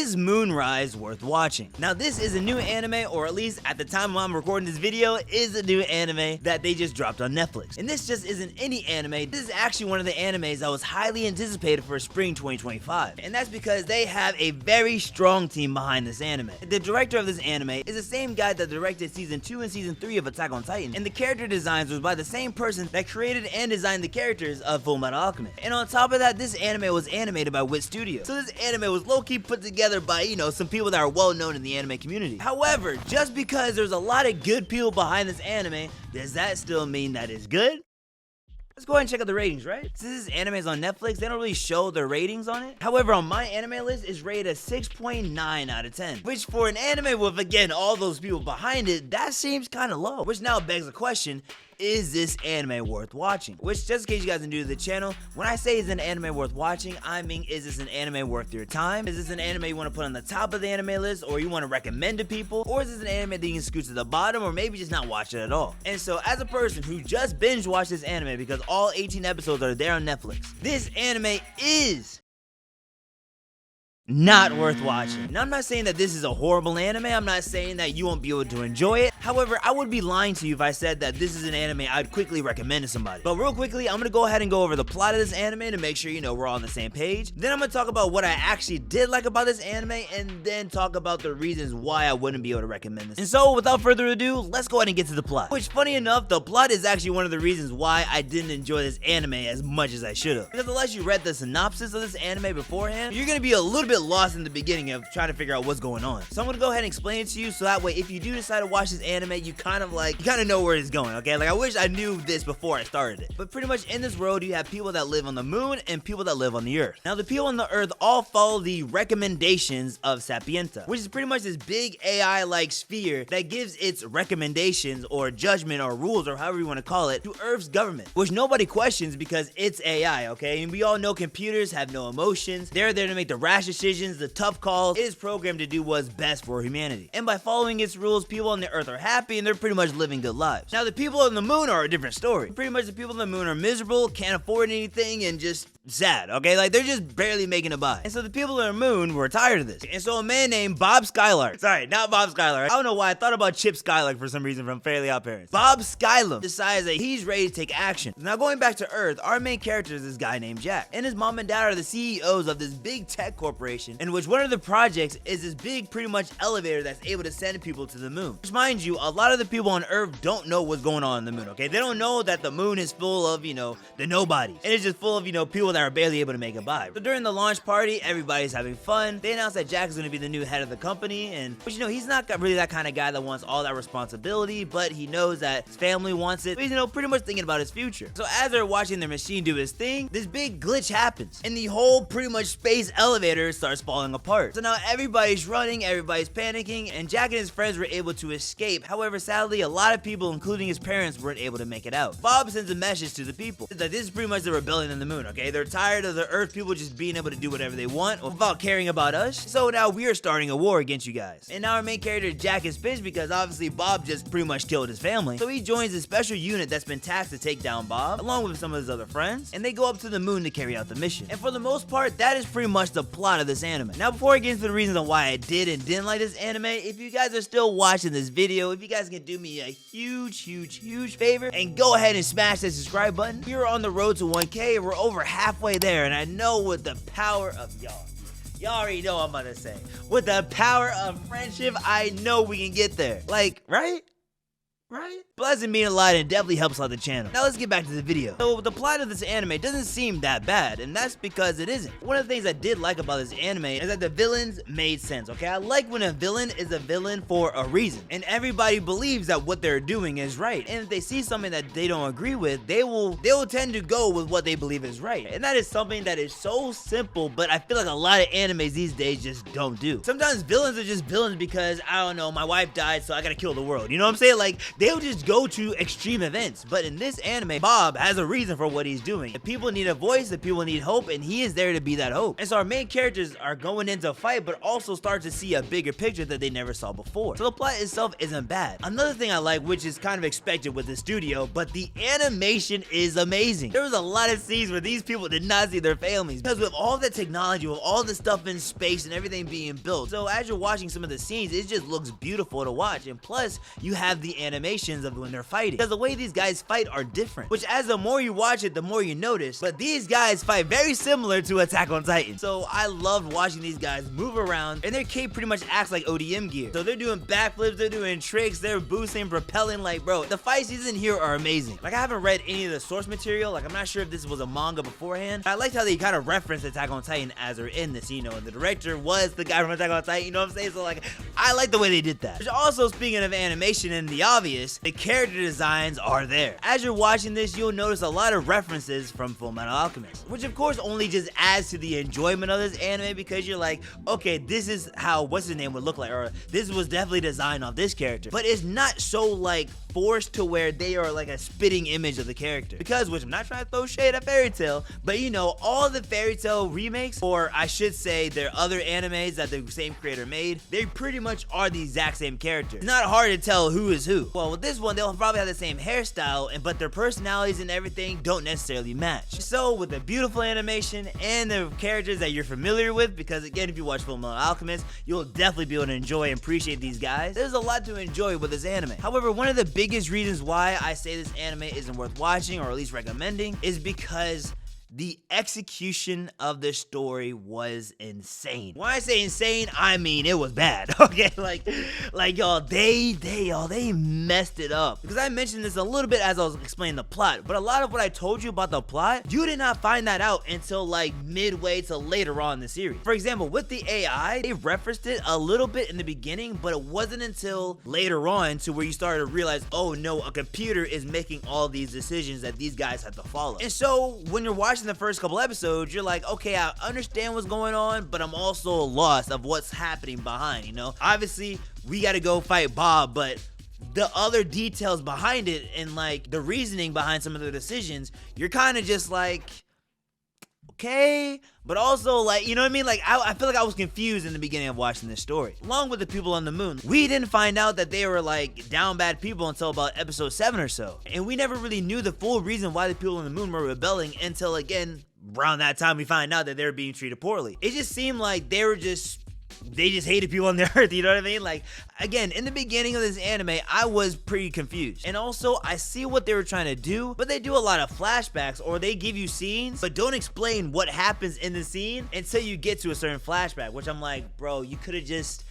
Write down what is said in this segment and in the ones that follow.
is Moonrise worth watching? Now this is a new anime, or at least at the time I'm recording this video, is a new anime that they just dropped on Netflix. And this just isn't any anime, this is actually one of the animes that was highly anticipated for spring 2025. And that's because they have a very strong team behind this anime. The director of this anime is the same guy that directed season 2 and season 3 of Attack on Titan, and the character designs was by the same person that created and designed the characters of Fullmetal Alchemist. And on top of that, this anime was animated by Wit Studio. So this anime was low-key put together by, you know, some people that are well known in the anime community. However, just because there's a lot of good people behind this anime, does that still mean that it's good? Let's go ahead and check out the ratings, right? Since this anime is on Netflix, they don't really show their ratings on it. However, on my anime list, it's rated a 6.9 out of 10. Which for an anime with, again, all those people behind it, that seems kind of low. Which now begs the question, is this anime worth watching? Which, just in case you guys are new to the channel, when I say is an anime worth watching, I mean, is this an anime worth your time? Is this an anime you want to put on the top of the anime list, or you want to recommend to people? Or is this an anime that you can scoot to the bottom, or maybe just not watch it at all? And so, as a person who just binge watched this anime because all 18 episodes are there on Netflix, this anime is not worth watching. Now, I'm not saying that this is a horrible anime. I'm not saying that you won't be able to enjoy it. However, I would be lying to you if I said that this is an anime I'd quickly recommend to somebody. But real quickly, I'm gonna go ahead and go over the plot of this anime to make sure, you know, we're all on the same page. Then I'm gonna talk about what I actually did like about this anime, and then talk about the reasons why I wouldn't be able to recommend this. And so, without further ado, let's go ahead and get to the plot. Which, funny enough, the plot is actually one of the reasons why I didn't enjoy this anime as much as I should have. Because unless you read the synopsis of this anime beforehand, you're gonna be a little bit lost in the beginning of trying to figure out what's going on. So I'm gonna go ahead and explain it to you, so that way if you do decide to watch this anime, you kind of know where it's going, okay? Like, I wish I knew this before I started it. But pretty much in this world, you have people that live on the moon and people that live on the earth. Now, the people on the earth all follow the recommendations of Sapienta, which is pretty much this big AI-like sphere that gives its recommendations or judgment or rules or however you want to call it to Earth's government, which nobody questions because it's AI, okay? And we all know computers have no emotions. They're there to make the rash decisions, the tough calls. It is programmed to do what's best for humanity. And by following its rules, people on the earth are happy and they're pretty much living good lives. Now, the people on the moon are a different story. Pretty much the people on the moon are miserable, can't afford anything, and just sad, okay? Like, they're just barely making it by. And so the people on the moon were tired of this. And so a man named Bob Skylark, sorry, not Bob Skylark, I don't know why I thought about Chip Skylark for some reason from Fairly Odd Parents. Bob Skylum decides that he's ready to take action. Now, going back to Earth, our main character is this guy named Jack. And his mom and dad are the CEOs of this big tech corporation, in which one of the projects is this big, pretty much elevator that's able to send people to the moon. Which, mind you, a lot of the people on Earth don't know what's going on the moon, okay? They don't know that the moon is full of, you know, the nobodies. And it's just full of, you know, people that are barely able to make it by. So during the launch party, everybody's having fun. They announce that Jack is going to be the new head of the company, but you know, he's not really that kind of guy that wants all that responsibility, but he knows that his family wants it. But he's, you know, pretty much thinking about his future. So as they're watching their machine do his thing, this big glitch happens, and the whole pretty much space elevator starts falling apart. So now everybody's running, everybody's panicking, and Jack and his friends were able to escape. However, sadly, a lot of people, including his parents, weren't able to make it out. Bob sends a message to the people that this is pretty much the rebellion on the moon, okay? They're tired of the Earth people just being able to do whatever they want without caring about us. So now we are starting a war against you guys. And now our main character, Jack, is pissed because obviously Bob just pretty much killed his family. So he joins a special unit that's been tasked to take down Bob, along with some of his other friends, and they go up to the moon to carry out the mission. And for the most part, that is pretty much the plot of this anime. Now, before I get into the reasons on why I did and didn't like this anime, if you guys are still watching this video, if you guys can do me a huge favor and go ahead and smash that subscribe button. We're on the road to 1K, we're over halfway there, and I know with the power of y'all already know what I'm about to say. With the power of friendship, I know we can get there. Like, right? But that doesn't mean a lot, and it definitely helps out the channel. Now let's get back to the video. So the plot of this anime doesn't seem that bad, and that's because it isn't. One of the things I did like about this anime is that the villains made sense, okay? I like when a villain is a villain for a reason, and everybody believes that what they're doing is right. And if they see something that they don't agree with, they will tend to go with what they believe is right. And that is something that is so simple, but I feel like a lot of animes these days just don't do. Sometimes villains are just villains because, I don't know, my wife died, so I gotta kill the world. You know what I'm saying? Like, they'll just go to extreme events. But in this anime, Bob has a reason for what he's doing. If people need a voice, if people need hope, and he is there to be that hope. And so our main characters are going into a fight, but also start to see a bigger picture that they never saw before. So the plot itself isn't bad. Another thing I like, which is kind of expected with the studio, but the animation is amazing. There was a lot of scenes where these people did not see their families, because with all the technology, with all the stuff in space and everything being built, so as you're watching some of the scenes, it just looks beautiful to watch. And plus, you have the animations of when they're fighting, because the way these guys fight are different, which as the more you watch it, the more you notice. But these guys fight very similar to Attack on Titan. So I loved watching these guys move around, and their cape pretty much acts like ODM gear. So they're doing backflips, they're doing tricks, they're boosting, propelling. Like, bro, the fight scenes in here are amazing. Like, I haven't read any of the source material. Like, I'm not sure if this was a manga beforehand. I liked how they kind of referenced Attack on Titan as they're in this, you know, and the director was the guy from Attack on Titan, you know what I'm saying? So, like, I like the way they did that. Which also, speaking of animation and the obvious, the character designs are there. As you're watching this, you'll notice a lot of references from Fullmetal Alchemist, which of course only just adds to the enjoyment of this anime, because you're like, okay, this is how what's his name would look like, or this was definitely designed off this character. But it's not so like forced to where they are like a spitting image of the character, because, which I'm not trying to throw shade at Fairy Tail, but you know, all the Fairy Tail remakes, or I should say their other animes that the same creator made, they pretty much are the exact same character. It's not hard to tell who is who. Well, with this one, they'll probably have the same hairstyle, but their personalities and everything don't necessarily match. So with the beautiful animation and the characters that you're familiar with, because again, if you watch Fullmetal Alchemist, you'll definitely be able to enjoy and appreciate these guys. There's a lot to enjoy with this anime. However, one of the biggest reasons why I say this anime isn't worth watching, or at least recommending, is because the execution of the story was insane. When I say insane, I mean it was bad. Okay, like y'all, they messed it up. Because I mentioned this a little bit as I was explaining the plot, but a lot of what I told you about the plot, you did not find that out until like midway to later on in the series. For example, with the AI, they referenced it a little bit in the beginning, but it wasn't until later on to where you started to realize, oh no, a computer is making all these decisions that these guys have to follow. And so when you're watching the first couple episodes, you're like, okay, I understand what's going on, but I'm also lost of what's happening behind, you know? Obviously, we gotta go fight Bob, but the other details behind it and like the reasoning behind some of the decisions, you're kind of just like, okay, but also like, you know what I mean? Like, I feel like I was confused in the beginning of watching this story. Along with the people on the moon, we didn't find out that they were like down bad people until about episode 7 or so. And we never really knew the full reason why the people on the moon were rebelling until, again, around that time we find out that they were being treated poorly. It just seemed like they just hated people on the earth, you know what I mean? Like, again, in the beginning of this anime, I was pretty confused. And also, I see what they were trying to do, but they do a lot of flashbacks, or they give you scenes, but don't explain what happens in the scene until you get to a certain flashback, which I'm like, bro, you could have just...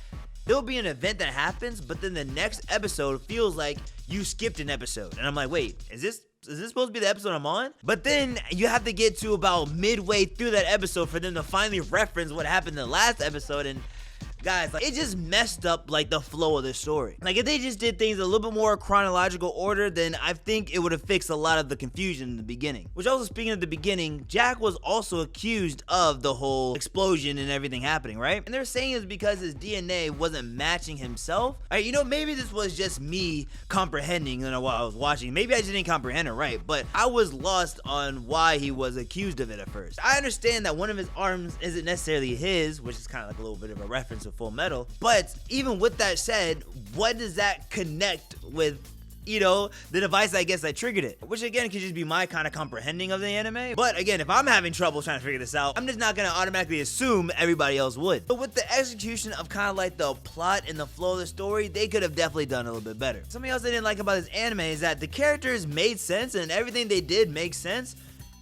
There'll be an event that happens, but then the next episode feels like you skipped an episode. And I'm like, wait, is this supposed to be the episode I'm on? But then you have to get to about midway through that episode for them to finally reference what happened in the last episode. And guys, like, it just messed up like the flow of the story. Like, if they just did things a little bit more chronological order, then I think it would have fixed a lot of the confusion in the beginning. Which also, speaking of the beginning, Jack was also accused of the whole explosion and everything happening, right? And they're saying it's because his DNA wasn't matching himself. All right, you know, maybe this was just me comprehending, you know, while I was watching. Maybe I just didn't comprehend it right, but I was lost on why he was accused of it at first. I understand that one of his arms isn't necessarily his, which is kind of like a little bit of a reference to Full Metal, but even with that said, what does that connect with, you know, the device I guess that triggered it? Which again could just be my kind of comprehending of the anime. But again, if I'm having trouble trying to figure this out, I'm just not gonna automatically assume everybody else would. But with the execution of kind of like the plot and the flow of the story, they could have definitely done a little bit better. Something else I didn't like about this anime is that the characters made sense and everything they did makes sense,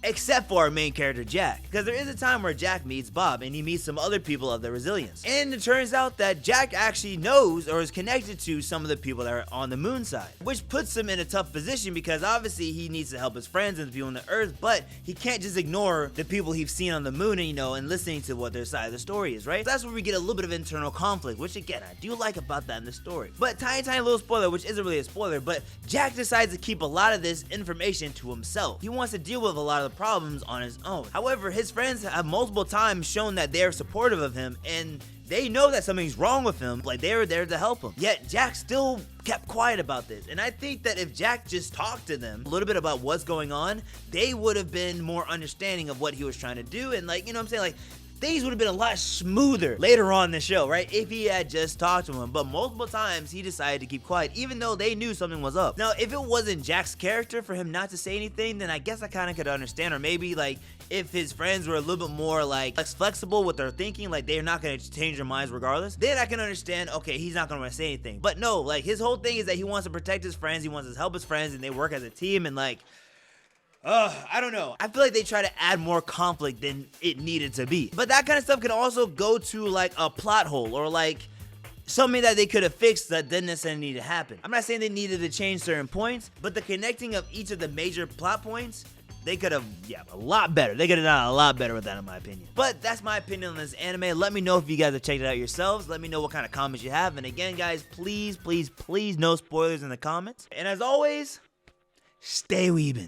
except for our main character, Jack. Because there is a time where Jack meets Bob and he meets some other people of the Resilience. And it turns out that Jack actually knows or is connected to some of the people that are on the moon side, which puts him in a tough position because obviously he needs to help his friends and the people on the earth, but he can't just ignore the people he's seen on the moon and, you know, and listening to what their side of the story is, right? So that's where we get a little bit of internal conflict, which again, I do like about that in the story. But tiny little spoiler, which isn't really a spoiler, but Jack decides to keep a lot of this information to himself. He wants to deal with a lot of the problems on his own. However, his friends have multiple times shown that they're supportive of him, and they know that something's wrong with him, like they were there to help him. Yet Jack still kept quiet about this. And I think that if Jack just talked to them a little bit about what's going on, they would have been more understanding of what he was trying to do. And like, you know what I'm saying? Like, things would have been a lot smoother later on in the show, right? If he had just talked to him. But multiple times he decided to keep quiet, even though they knew something was up. Now, if it wasn't Jack's character for him not to say anything, then I guess I kind of could understand. Or maybe like if his friends were a little bit more like less flexible with their thinking, like they're not going to change their minds regardless, then I can understand, okay, he's not going to say anything. But no, like his whole thing is that he wants to protect his friends, he wants to help his friends, and they work as a team, and like, I don't know. I feel like they try to add more conflict than it needed to be. But that kind of stuff can also go to like a plot hole or like something that they could have fixed that didn't necessarily need to happen. I'm not saying they needed to change certain points, but the connecting of each of the major plot points, they could have, a lot better. They could have done a lot better with that, in my opinion. But that's my opinion on this anime. Let me know if you guys have checked it out yourselves. Let me know what kind of comments you have. And again, guys, please, please, please, no spoilers in the comments. And as always, stay weebin'.